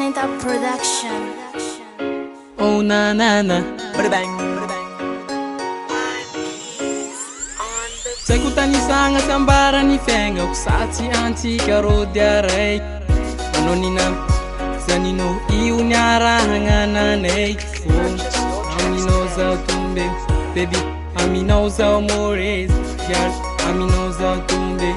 Talenta Production. Oh na na na, Bang. Sai kutanisanga sambara ni fenga kusati antika rodia rei Anonina Zanino iunyara hangana nei Amino za tumbe Baby amino za mores Yar amino za tumbe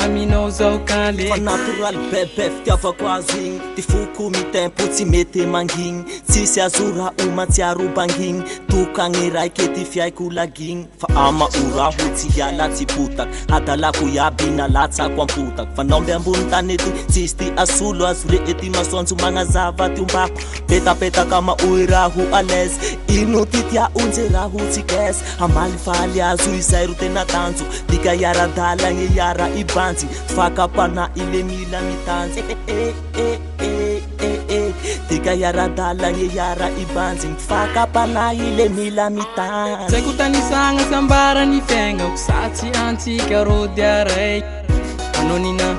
Amino za ukale Fa natural bebe fitiavako azo igny Ty foko mitempo tsy mety mangigny Tsisy azora matsiaro bangigny Tokagny raiky ty fiaiko lagigny Fa ama ora ho tsy hiala tsy potaka Adalako iaby nalatsako ampotaka Fa naomby ambony tany ety tsisy ty asolo azo re ety masoanjo magnazava ty ombako Petapetaka maoy raho alaise Ino ty tia onje raho tsy kesa Amaly faly azo izay ro tena tanjo Dika iara-dalagny iara ibanjy Fakapana ile mila mitanjy Dika iara-dalagny iara ibanjy Fakapana ile mila mitanjy Sai kutanisanga sambara ni fenga kusati antika rodia rei Anonina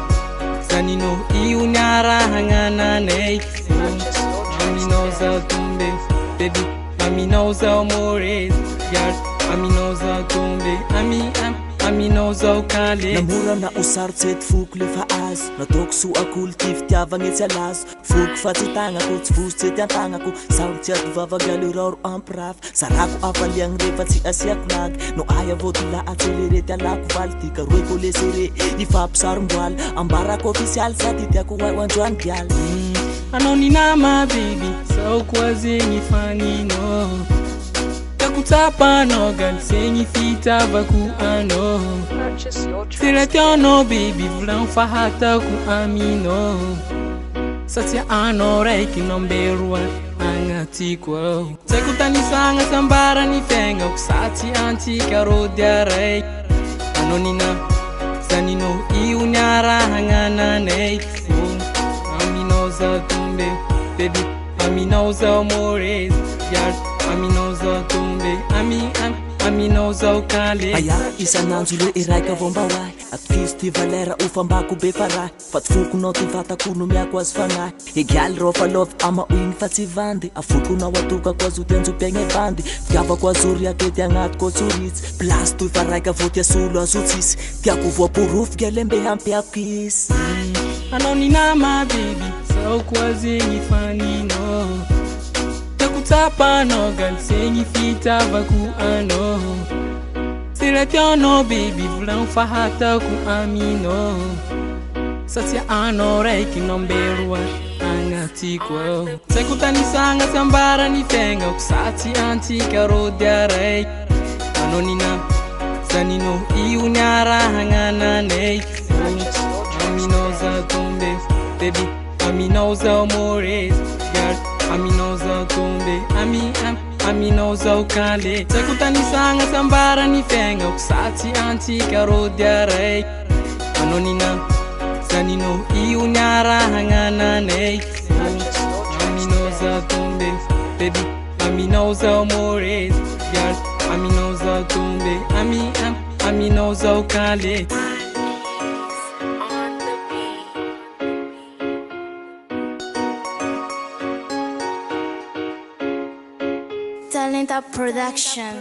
Zanino iunyara hangana nei Amino za tumbe Baby amino za mores Yar amino za tumbe Amino za ukale Namora na usarotry ety foko lefa azo Nataoko so akolo ty fitiavagny etsy alazo Foko fa tsy tagnako tsy vosotsy ety an-tagnako Saolo tsy adovavaga raro ampirafy Sarako avaliagny refa tsy asiako lagy No aya vô ty la atselerety alako valy Tika roe kolesere ifampisarom-boaly Ambarako ofisialy sady tiako hoandroany bialy Anonina ma baby Sao kwa zengi fanino Takutapano gal sengi fitava ku ano Seletiono baby vulang fahata ku amino Satya ano reiki nomberua angatiko Sai kutanisanga sambara ni fenga kusati antika rodia rei Anonina Zanino iunyara hangana nei Amino za tumbe Baby amino za mores Yar amino za tumbe Amino za ukale Aya isan'andro le iraika vao mba hoahy Atokisy ty valera ofambako be farahy Fa tsy fokonao ty vatako no miako azy fagnahy Egaly rô fa lovy ama oiny fa tsy vandy Afokonao atokako azo ty anjom-piaigny bandy Fitiavako azo riakety agnatiko tsoritsy Plasy toy fa raika vao tia solo azo tsisy Tiako voaporofika lembe hampiako isy Anonina ma baby Sao kwa zengi fanino Takutapano gal sengi fitava ku ano Seletiono baby vulang fahata ku amino Satya ano reiki nomberua angatiko Sai kutanisanga sambara ni fenga kusati antika rodia rei Anonina Zanino iunyara hangana nei Amino za tumbe Baby amino za mores Yar amino za tumbe Amino za ukale Sai kutanisanga sambara ni fenga kusati antika rodia rei Anonina Zanino iunyara hangana nei Amino za tumbe Baby amino za mores Yar amino za tumbe Amino za ukale Talenta Production.